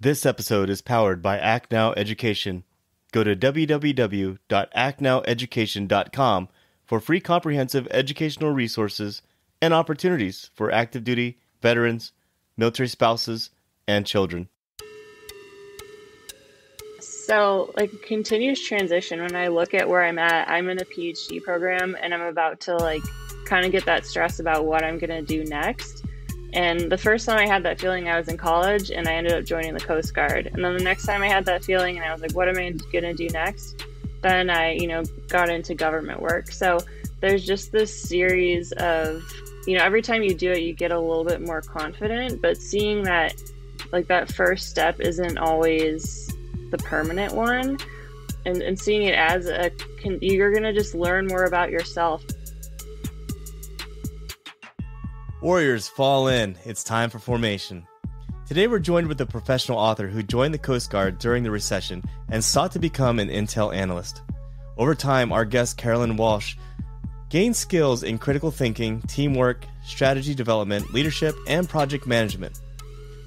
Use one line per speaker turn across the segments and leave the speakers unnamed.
This episode is powered by Act Now Education. Go to www.actnoweducation.com for free comprehensive educational resources and opportunities for active duty, veterans, military spouses, and children.
So, continuous transition, when I look at where I'm at, I'm in a PhD program and I'm about to kind of get that stress about what I'm going to do next. And the first time I had that feeling, I was in college and I ended up joining the Coast Guard. And then the next time I had that feeling and I was like, what am I going to do next? Then I, got into government work. So there's just this series of, every time you do it, you get a little bit more confident, but seeing that that first step isn't always the permanent one, and seeing it as you're going to just learn more about yourself.
Warriors, fall in. It's time for formation. Today we're joined with a professional author who joined the Coast Guard during the recession and sought to become an intel analyst. Over time, our guest Caroline Walsh gained skills in critical thinking, teamwork, strategy development, leadership, and project management.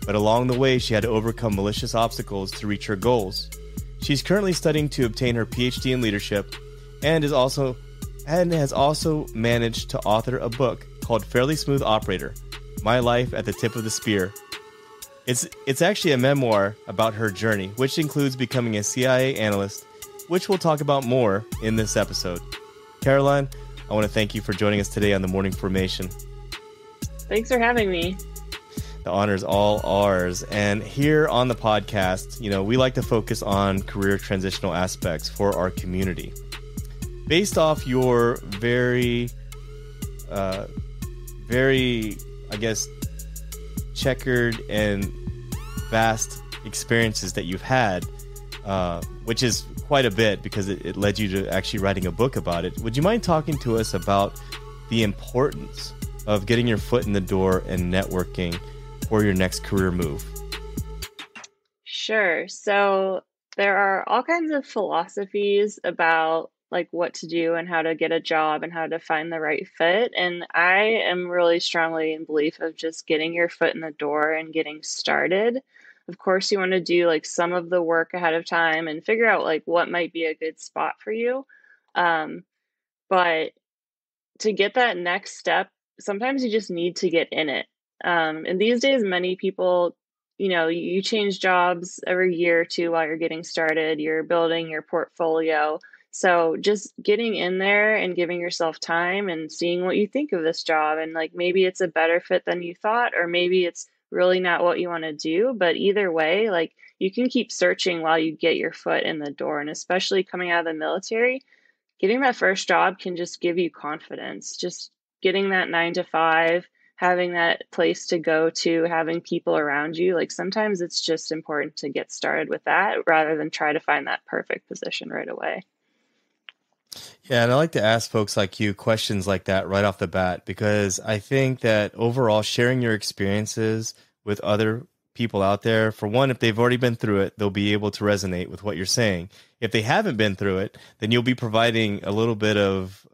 But along the way, she had to overcome malicious obstacles to reach her goals. She's currently studying to obtain her PhD in leadership and has also managed to author a book called Fairly Smooth Operator: My Life at the Tip of the Spear. It's actually a memoir about her journey, which includes becoming a CIA analyst, which we'll talk about more in this episode. Caroline, I want to thank you for joining us today on The Morning Formation.
Thanks for having me.
The honor is all ours. And here on the podcast, we like to focus on career transitional aspects for our community. Based off your very, checkered and vast experiences that you've had, which is quite a bit because it led you to actually writing a book about it. Would you mind talking to us about the importance of getting your foot in the door and networking for your next career move?
Sure. So there are all kinds of philosophies about what to do and how to get a job and how to find the right fit. And I am really strongly in belief of just getting your foot in the door and getting started. Of course, you want to do some of the work ahead of time and figure out what might be a good spot for you. But to get that next step, sometimes you just need to get in it. And these days, many people, you change jobs every year or two while you're getting started, you're building your portfolio. So just getting in there and giving yourself time and seeing what you think of this job. And maybe it's a better fit than you thought, or maybe it's really not what you want to do. But either way, you can keep searching while you get your foot in the door. And especially coming out of the military, getting that first job can just give you confidence. Just getting that 9 to 5, having that place to go to, having people around you. Sometimes it's just important to get started with that rather than try to find that perfect position right away.
Yeah, and I like to ask folks like you questions like that right off the bat, because I think that overall sharing your experiences with other people out there, for one, if they've already been through it, they'll be able to resonate with what you're saying. If they haven't been through it, then you'll be providing a little bit of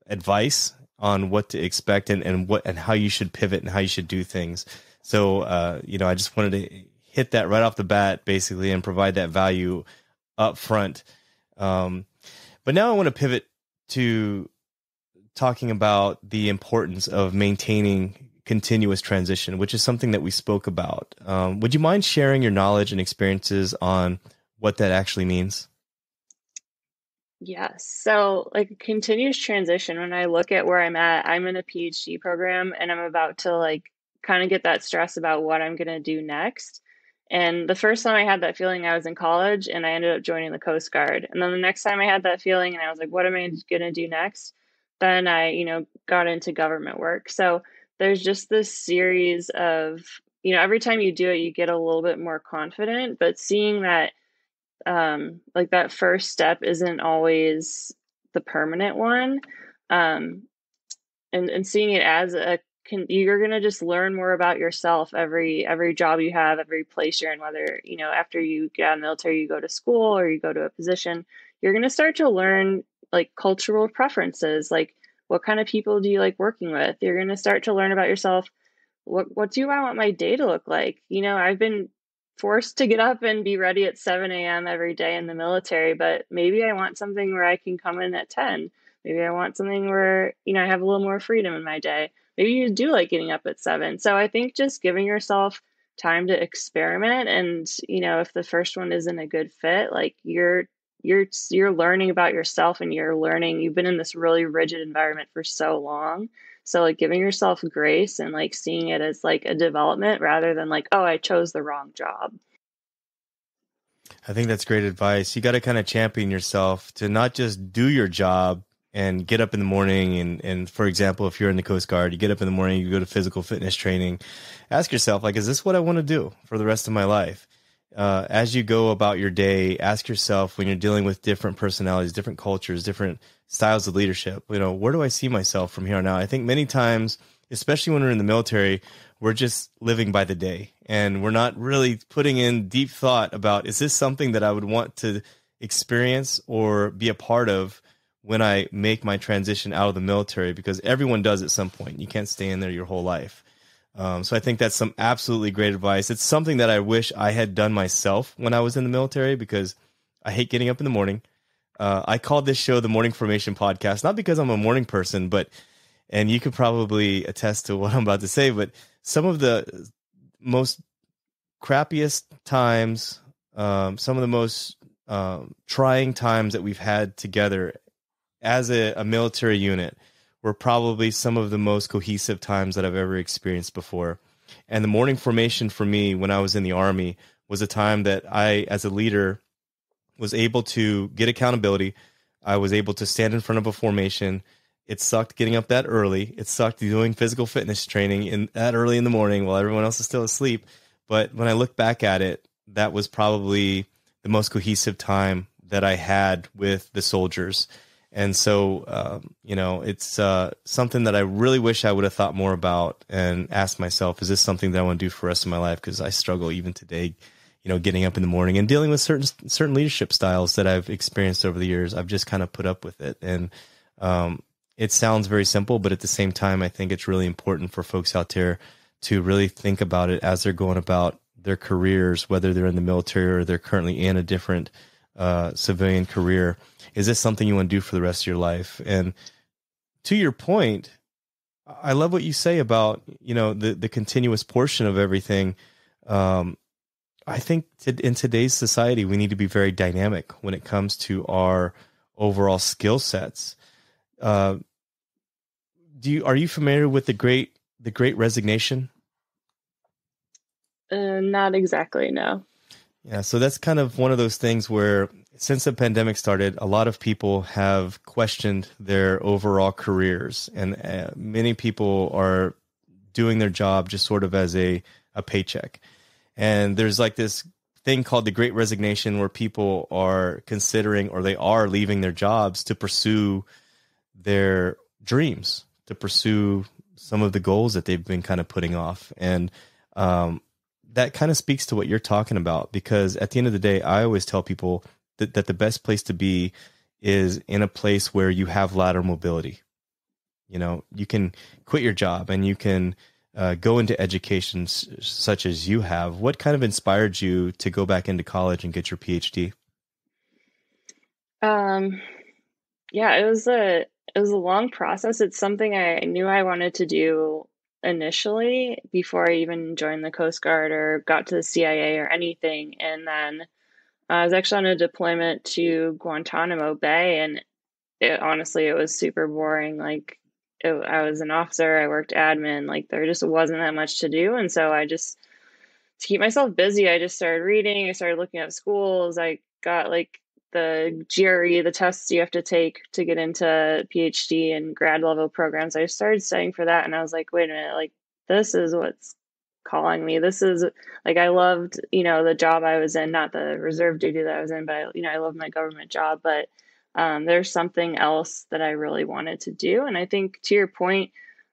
advice on what to expect and how you should pivot and how you should do things. So, I just wanted to hit that right off the bat, basically, and provide that value up front. But now I want to pivot to talking about the importance of maintaining continuous transition, which is something that we spoke about. Would you mind sharing your knowledge and experiences on what that actually means?
Yes. So continuous transition, when I look at where I'm at, I'm in a PhD program and I'm about to kind of get that stress about what I'm going to do next. And the first time I had that feeling, I was in college and I ended up joining the Coast Guard. And then the next time I had that feeling and I was like, what am I going to do next? Then I, got into government work. So there's just this series of, every time you do it, you get a little bit more confident, but seeing that that first step isn't always the permanent one. And seeing it as you're going to just learn more about yourself every job you have, every place you're in, whether, after you get out of the military, you go to school or you go to a position, you're going to start to learn cultural preferences, what kind of people do you like working with? You're going to start to learn about yourself. What do I want my day to look like? I've been forced to get up and be ready at 7 a.m. every day in the military, but maybe I want something where I can come in at 10. Maybe I want something where, I have a little more freedom in my day. Maybe you do like getting up at 7. So I think just giving yourself time to experiment, and, if the first one isn't a good fit, like you're learning about yourself, and you've been in this really rigid environment for so long. So like giving yourself grace and like seeing it as like a development rather than like, oh, I chose the wrong job.
I think that's great advice. You got to kind of champion yourself to not just do your job and get up in the morning. And for example, if you're in the Coast Guard, you get up in the morning, you go to physical fitness training, ask yourself, like, is this what I want to do for the rest of my life? As you go about your day, ask yourself, when you're dealing with different personalities, different cultures, different styles of leadership, where do I see myself from here on out? I think many times, especially when we're in the military, we're just living by the day, and we're not really putting in deep thought about, is this something that I would want to experience or be a part of when I make my transition out of the military? Because everyone does at some point. You can't stay in there your whole life. So I think that's some absolutely great advice. It's something that I wish I had done myself when I was in the military, because I hate getting up in the morning. I called this show the Morning Formation Podcast, not because I'm a morning person, and you could probably attest to what I'm about to say, but some of the most crappiest times, some of the most trying times that we've had together as a military unit were probably some of the most cohesive times that I've ever experienced before. And the morning formation for me when I was in the Army was a time that I, as a leader, was able to get accountability. I was able to stand in front of a formation. It sucked getting up that early. It sucked doing physical fitness training that early in the morning while everyone else is still asleep. But when I look back at it, that was probably the most cohesive time that I had with the soldiers. And so, it's something that I really wish I would have thought more about and asked myself, is this something that I want to do for the rest of my life? Because I struggle even today, getting up in the morning and dealing with certain leadership styles that I've experienced over the years. I've just kind of put up with it. And it sounds very simple, but at the same time, I think it's really important for folks out there to really think about it as they're going about their careers, whether they're in the military or they're currently in a different civilian career. Is this something you want to do for the rest of your life? And to your point, I love what you say about, the continuous portion of everything. I think in today's society, we need to be very dynamic when it comes to our overall skill sets. Are you familiar with the Great Resignation?
Not exactly, no.
Yeah, so that's kind of one of those things where since the pandemic started, a lot of people have questioned their overall careers, and many people are doing their job just sort of as a paycheck. And there's like this thing called the Great Resignation where people are considering, or they are leaving their jobs to pursue their dreams, to pursue some of the goals that they've been kind of putting off. And that kind of speaks to what you're talking about, because at the end of the day, I always tell people that the best place to be is in a place where you have lateral mobility. You can quit your job and you can go into education such as you have. What kind of inspired you to go back into college and get your PhD?
Yeah, it was a long process. It's something I knew I wanted to do initially before I even joined the Coast Guard or got to the CIA or anything. And then I was actually on a deployment to Guantanamo Bay, and honestly, it was super boring. Like, I was an officer, I worked admin, like, there just wasn't that much to do. And so to keep myself busy, I just started reading, I started looking at schools, I got like the GRE, the tests you have to take to get into PhD and grad level programs. I started studying for that, and I was like, wait a minute, like, this is what's calling me. This is like, I loved, the job I was in, not the reserve duty that I was in, but I loved my government job. But there's something else that I really wanted to do. And I think to your point,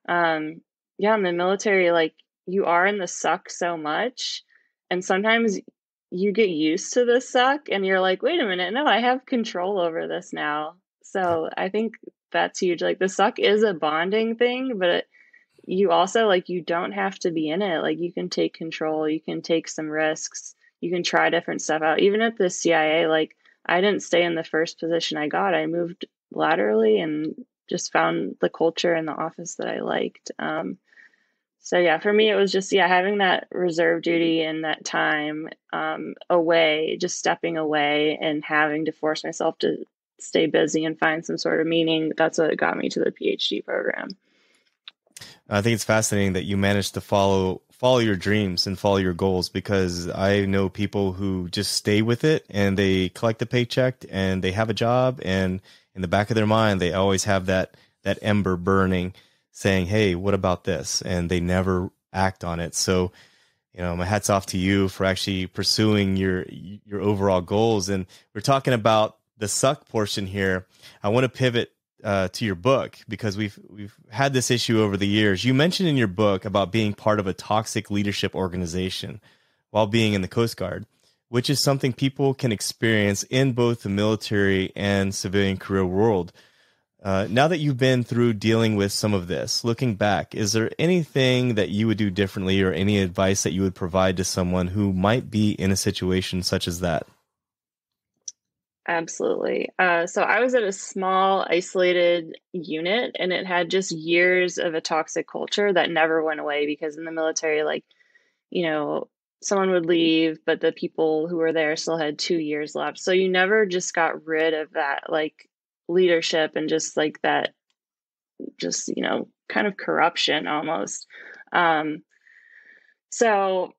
yeah, in the military, like, you are in the suck so much, and sometimes you get used to the suck and you're like, wait a minute, no, I have control over this now. So I think that's huge. Like, the suck is a bonding thing, but you also, like, you don't have to be in it. Like, you can take control, you can take some risks, you can try different stuff out. Even at the CIA, like I didn't stay in the first position I got. I moved laterally and just found the culture in the office that I liked. So yeah, for me, it was just, yeah, having that reserve duty and that time away, just stepping away and having to force myself to stay busy and find some sort of meaning. That's what got me to the PhD program.
I think it's fascinating that you managed to follow your dreams and follow your goals, because I know people who just stay with it and they collect a paycheck and they have a job, and in the back of their mind they always have that ember burning saying, "Hey, what about this?" and they never act on it. So, my hat's off to you for actually pursuing your overall goals. And we're talking about the suck portion here. I want to pivot to your book, because we've had this issue over the years. You mentioned in your book about being part of a toxic leadership organization while being in the Coast Guard, which is something people can experience in both the military and civilian career world. Now that you've been through dealing with some of this, looking back, is there anything that you would do differently, or any advice that you would provide to someone who might be in a situation such as that?
Absolutely. So I was at a small, isolated unit, and it had just years of a toxic culture that never went away, because in the military, like, you know, someone would leave, but the people who were there still had 2 years left. So you never just got rid of that, like, leadership and just like that, just, kind of corruption almost. Um, so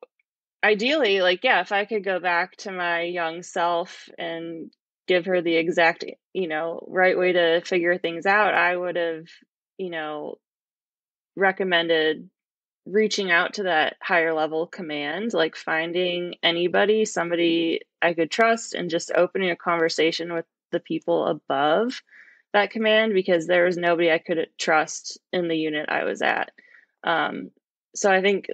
ideally, like, yeah, if I could go back to my young self and give her the exact, right way to figure things out, I would have, you know, recommended reaching out to that higher level command, like finding somebody I could trust, and just opening a conversation with the people above that command, because there was nobody I could trust in the unit I was at. Um, so I think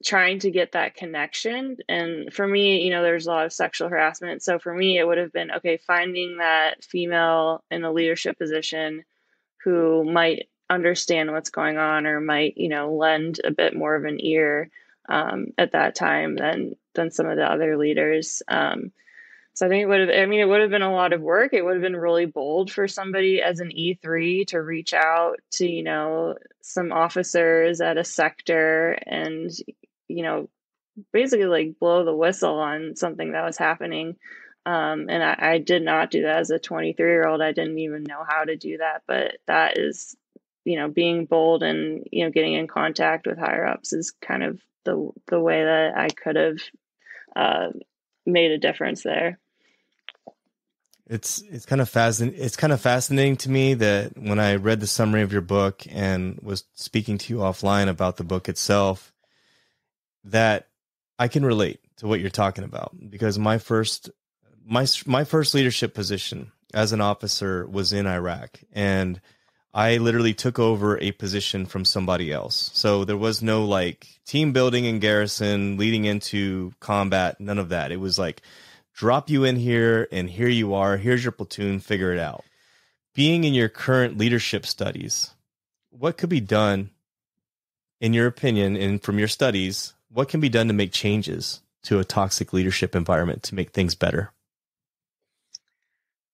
trying to get that connection. And for me, there's a lot of sexual harassment. So for me, it would have been, okay, finding that female in a leadership position who might understand what's going on, or might, lend a bit more of an ear at that time than some of the other leaders. So I think it would have been a lot of work. It would have been really bold for somebody as an E3 to reach out to, some officers at a sector and, you know, basically like blow the whistle on something that was happening. And I did not do that as a 23-year-old. I didn't even know how to do that, but that is, being bold and, getting in contact with higher ups is kind of the way that I could have uh, made a difference there.
It's kind of fascinating. It's kind of fascinating to me that when I read the summary of your book and was speaking to you offline about the book itself, that I can relate to what you're talking about, because my first leadership position as an officer was in Iraq, and I literally took over a position from somebody else. So there was no like team building in garrison leading into combat, none of that. It was like, drop you in here and here you are, here's your platoon, figure it out. Being in your current leadership studies, what could be done, in your opinion, and from your studies, what can be done to make changes to a toxic leadership environment to make things better?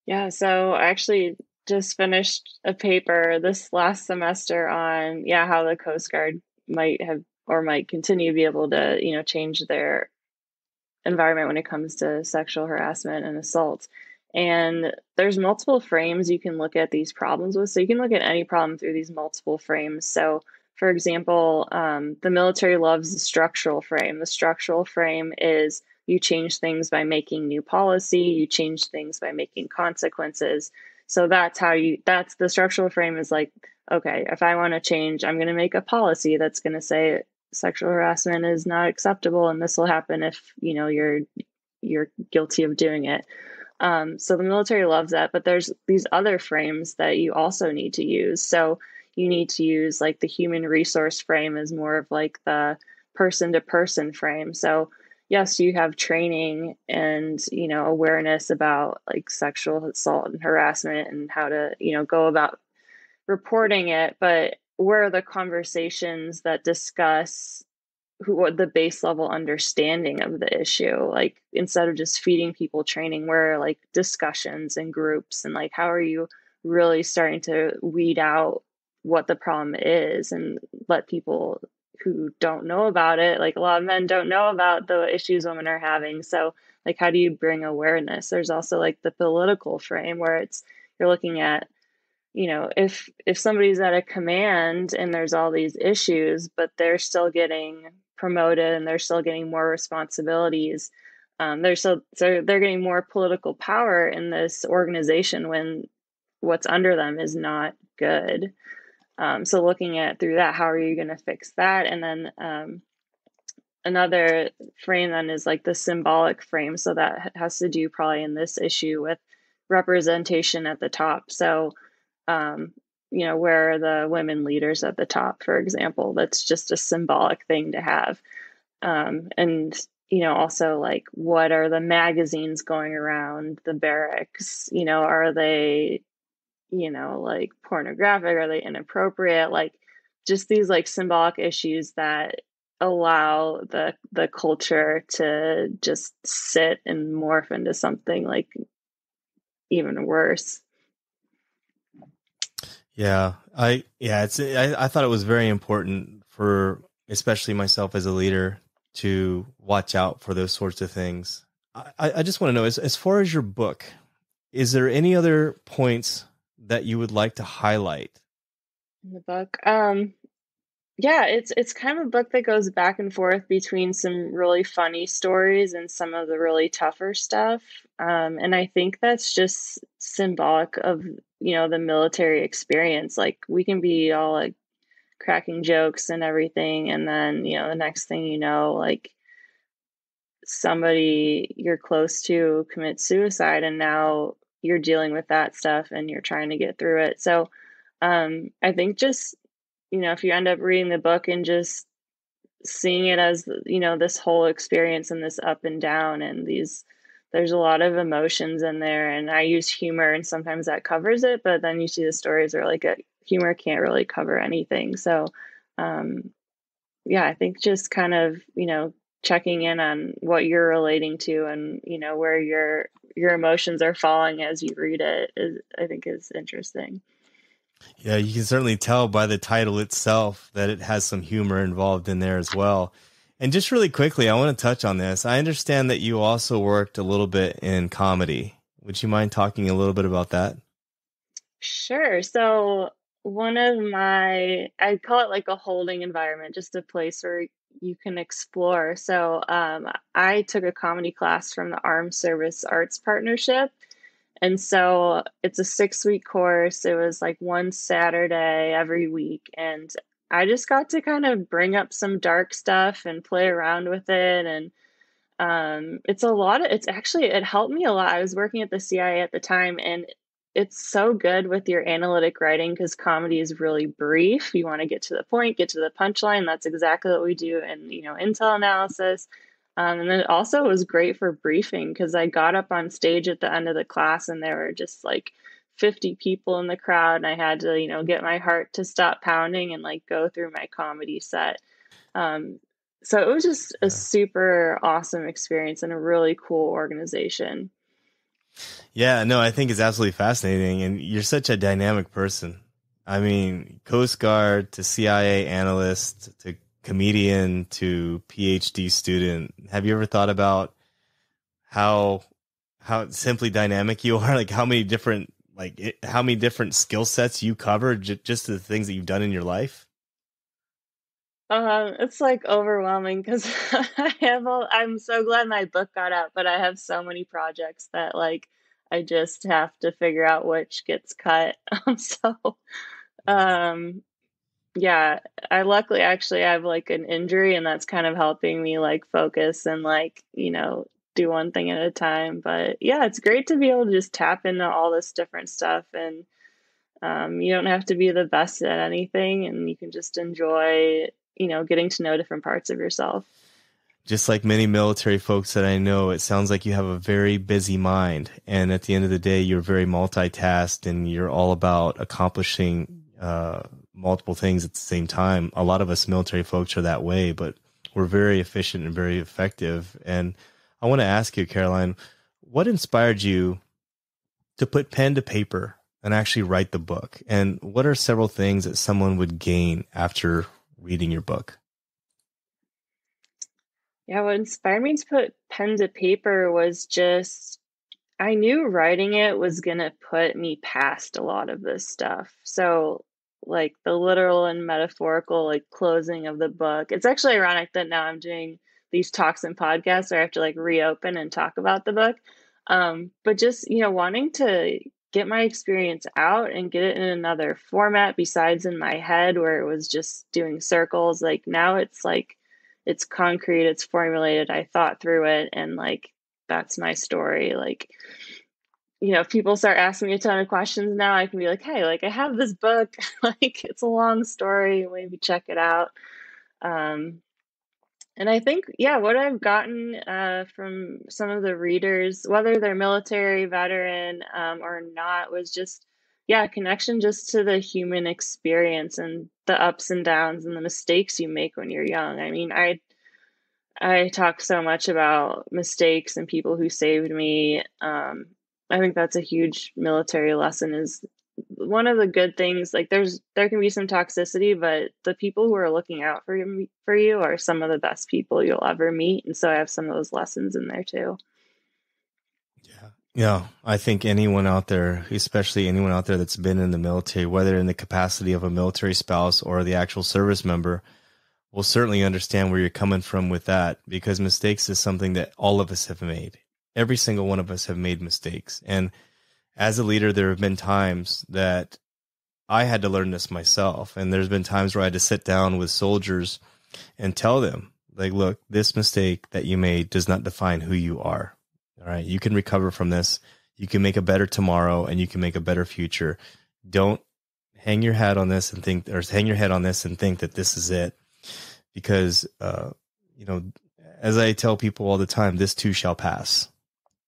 Yeah, so I actually just finished a paper this last semester on, yeah, how the Coast Guard might have or might continue to be able to, change their environment when it comes to sexual harassment and assault. And there's multiple frames you can look at these problems with. So you can look at any problem through these multiple frames. So, for example, the military loves the structural frame. The structural frame is you change things by making new policy, you change things by making consequences. So that's the structural frame is like, okay, if I want to change, I'm going to make a policy that's going to say sexual harassment is not acceptable, and this will happen if you're guilty of doing it. So the military loves that, but there's these other frames that you also need to use. So you need to use like the human resource frame is more of like the person to person frame. So yes, you have training and awareness about like sexual assault and harassment and how to go about reporting it, but where are the conversations that discuss what the base level understanding of the issue, like instead of just feeding people training, where like discussions and groups, and like how are you really starting to weed out what the problem is and let people who don't know about it, like a lot of men don't know about the issues women are having. So like how do you bring awareness? There's also like the political frame where it's you're looking at, if somebody's at a command and there's all these issues, but they're still getting promoted and they're still getting more responsibilities, so they're getting more political power in this organization when what's under them is not good. So looking at through that, how are you going to fix that? And then another frame then is like the symbolic frame. So that has to do probably in this issue with representation at the top. So where are the women leaders at the top, for example? That's just a symbolic thing to have. And also like, what are the magazines going around the barracks? Are they, like pornographic? Are they inappropriate? Like just these like symbolic issues that allow the culture to just sit and morph into something like even worse.
Yeah, I thought it was very important for especially myself as a leader to watch out for those sorts of things. I just want to know, as far as your book, is there any other points that you would like to highlight
in the book? Yeah, it's kind of a book that goes back and forth between some really funny stories and some of the really tougher stuff. And I think that's just symbolic of, the military experience. Like we can be all like cracking jokes and everything. And then, the next thing you know, like somebody you're close to commits suicide, and now you're dealing with that stuff and you're trying to get through it. So I think just, if you end up reading the book and just seeing it as, this whole experience and this up and down and there's a lot of emotions in there, and I use humor and sometimes that covers it, but then you see the stories are like humor can't really cover anything. So, I think just kind of, checking in on what you're relating to and, where your emotions are falling as you read it I think is interesting.
Yeah, you can certainly tell by the title itself that it has some humor involved in there as well. And just really quickly, I want to touch on this. I understand that you also worked a little bit in comedy. Would you mind talking a little bit about that?
Sure. So I call it like a holding environment, just a place where you can explore. So I took a comedy class from the Armed Service Arts Partnership. And so it's a 6-week course. It was like one Saturday every week. And I just got to kind of bring up some dark stuff and play around with it. And it helped me a lot. I was working at the CIA at the time, and it's so good with your analytic writing because comedy is really brief. You want to get to the point, get to the punchline. That's exactly what we do in, intel analysis. And then it also was great for briefing because I got up on stage at the end of the class and there were just like 50 people in the crowd, and I had to, get my heart to stop pounding and like go through my comedy set. So it was just a super awesome experience and a really cool organization.
Yeah, no, I think it's absolutely fascinating. And you're such a dynamic person. I mean, Coast Guard to CIA analyst to comedian to PhD student. Have you ever thought about how simply dynamic you are? Like how many different skill sets you cover just the things that you've done in your life?
It's like overwhelming because I'm so glad my book got out, but I have so many projects that like I just have to figure out which gets cut. So, um, yeah, I luckily actually have like an injury, and that's kind of helping me like focus and like, do one thing at a time. But yeah, it's great to be able to just tap into all this different stuff, and you don't have to be the best at anything, and you can just enjoy, getting to know different parts of yourself.
Just like many military folks that I know, it sounds like you have a very busy mind. And at the end of the day, you're very multitasked and you're all about accomplishing multiple things at the same time. A lot of us military folks are that way, but were very efficient and very effective. And I want to ask you, Caroline, what inspired you to put pen to paper and actually write the book? And what are several things that someone would gain after reading your book?
Yeah, what inspired me to put pen to paper was just I knew writing it was gonna put me past a lot of this stuff. So, like the literal and metaphorical, like closing of the book. It's actually ironic that now I'm doing these talks and podcasts where I have to like reopen and talk about the book. But just, wanting to get my experience out and get it in another format besides in my head where it was just doing circles. Like now it's like it's concrete, it's formulated, I thought through it, and like that's my story. Like, if people start asking me a ton of questions now, I can be like, hey, like I have this book, like it's a long story, maybe check it out. And I think, yeah, what I've gotten from some of the readers, whether they're military, veteran, or not, was just, yeah, connection just to the human experience and the ups and downs and the mistakes you make when you're young. I mean, I talk so much about mistakes and people who saved me. I think that's a huge military lesson is one of the good things. Like there can be some toxicity, but the people who are looking out for you are some of the best people you'll ever meet. And so I have some of those lessons in there too.
Yeah. Yeah. I think anyone out there, especially anyone out there that's been in the military, whether in the capacity of a military spouse or the actual service member, will certainly understand where you're coming from with that, because mistakes is something that all of us have made. Every single one of us have made mistakes. And as a leader, there have been times that I had to learn this myself. And there's been times where I had to sit down with soldiers and tell them, like, look, this mistake that you made does not define who you are. All right. You can recover from this. You can make a better tomorrow and you can make a better future. Don't hang your hat on this and think, or hang your head on this and think that this is it. Because, as I tell people all the time, this too shall pass,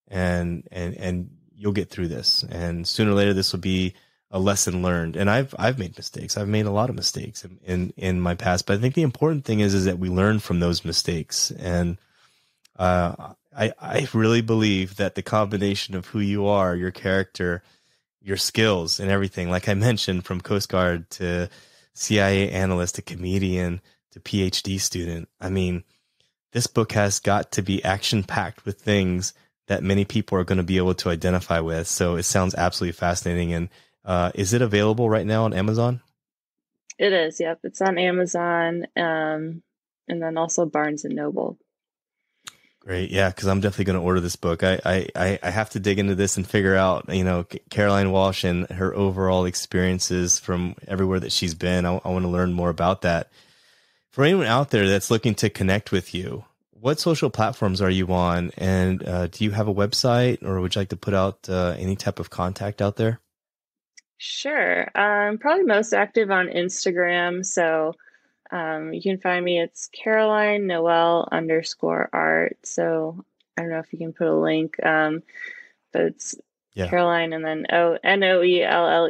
and you'll get through this. And sooner or later, this will be a lesson learned. And I've made mistakes. I've made a lot of mistakes in my past. But I think the important thing is that we learn from those mistakes. And I really believe that the combination of who you are, your character, your skills, and everything, like I mentioned, from Coast Guard to CIA analyst to comedian to PhD student. I mean, this book has got to be action-packed with things that many people are going to be able to identify with. So it sounds absolutely fascinating. And is it available right now on Amazon?
It is. Yep. It's on Amazon. And then also Barnes and Noble.
Great. Yeah. Cause I'm definitely going to order this book. I have to dig into this and figure out, Caroline Walsh and her overall experiences from everywhere that she's been. I want to learn more about that. For anyone out there that's looking to connect with you, what social platforms are you on? And do you have a website, or would you like to put out any type of contact out there?
Sure. I'm probably most active on Instagram. So you can find me. It's Caroline Noel _art. So I don't know if you can put a link, but it's Caroline and then Noelle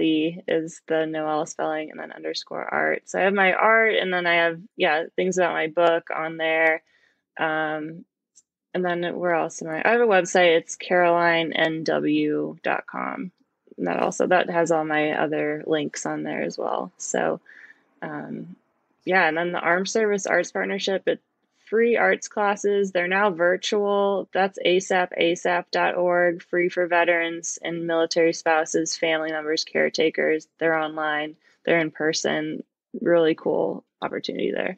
is the Noel spelling, and then _art. So I have my art, and then I have things about my book on there. And then where else am I? I have a website. It's carolinenw.com. And that has all my other links on there as well. So, and then the Armed Service Arts Partnership, it's free arts classes. They're now virtual. That's asap.org, free for veterans and military spouses, family members, caretakers. They're online. They're in person. Really cool opportunity there.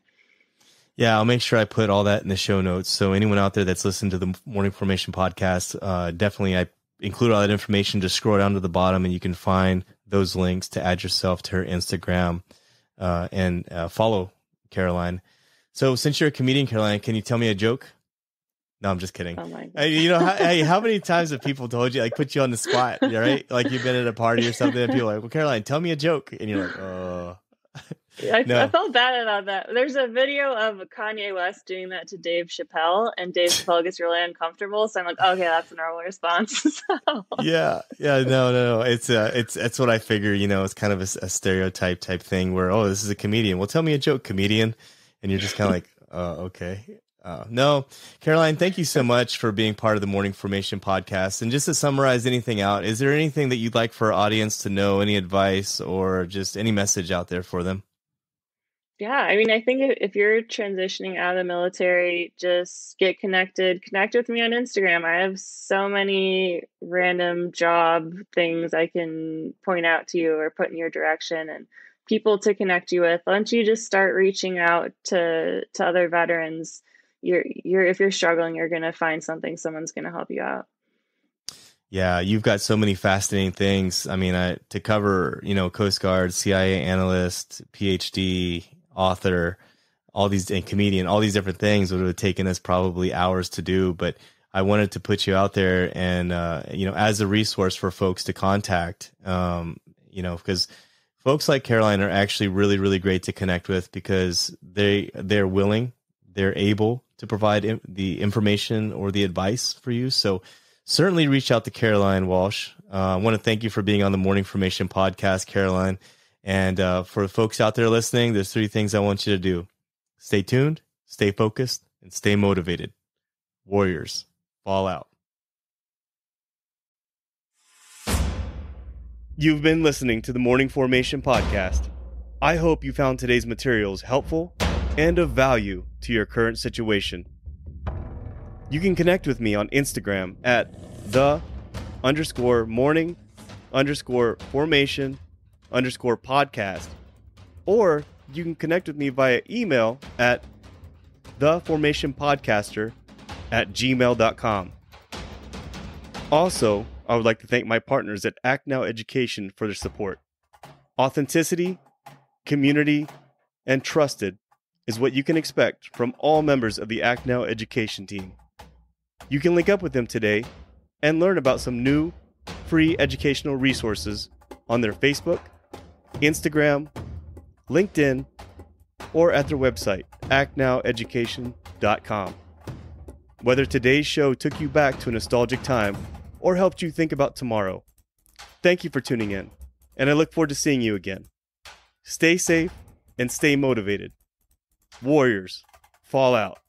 Yeah, I'll make sure I put all that in the show notes. So anyone out there that's listened to the Morning Formation podcast, definitely I include all that information. Just scroll down to the bottom and you can find those links to add yourself to her Instagram and follow Caroline. So since you're a comedian, Caroline, can you tell me a joke? No, I'm just kidding.
Oh my God.
How many times have people told you, like, put you on the spot, right? Like you've been at a party or something and people are like, well, Caroline, tell me a joke. And you're like, oh.
I felt bad about that. There's a video of Kanye West doing that to Dave Chappelle, and Dave Chappelle gets really uncomfortable. So I'm like, okay, that's a normal response.
Yeah, no. It's what I figure. It's kind of a stereotype type thing where, oh, this is a comedian. Well, tell me a joke, comedian, and you're just kind of like, Okay. No, Caroline, thank you so much for being part of the Morning Formation podcast. And just to summarize anything out, is there anything that you'd like for our audience to know, any advice or just any message out there for them?
Yeah, I mean, I think if you're transitioning out of the military, just get connected. Connect with me on Instagram. I have so many random job things I can point out to you or put in your direction and people to connect you with. Why don't you just start reaching out to other veterans? You're if you're struggling, you're gonna find something, someone's gonna help you out.
Yeah, you've got so many fascinating things. I mean, to cover, Coast Guard, CIA analyst, PhD, author, all these, and comedian, all these different things would have taken us probably hours to do. But I wanted to put you out there and, as a resource for folks to contact, because folks like Caroline are actually really, really great to connect with because they're willing, they're able to provide the information or the advice for you. So certainly reach out to Caroline Walsh. I want to thank you for being on the Morning Formation podcast, Caroline. And for the folks out there listening, there's 3 things I want you to do. Stay tuned, stay focused, and stay motivated. Warriors, fall out. You've been listening to the Morning Formation podcast. I hope you found today's materials helpful and of value to your current situation. You can connect with me on Instagram at the_morning_formation_podcast, or you can connect with me via email at theformationpodcaster@gmail.com. Also, I would like to thank my partners at Act Now Education for their support. Authenticity, community, and trusted is what you can expect from all members of the Act Now Education team. You can link up with them today and learn about some new free educational resources on their Facebook, Instagram, LinkedIn, or at their website, actnoweducation.com. Whether today's show took you back to a nostalgic time or helped you think about tomorrow, thank you for tuning in, and I look forward to seeing you again. Stay safe and stay motivated. Warriors, fall out.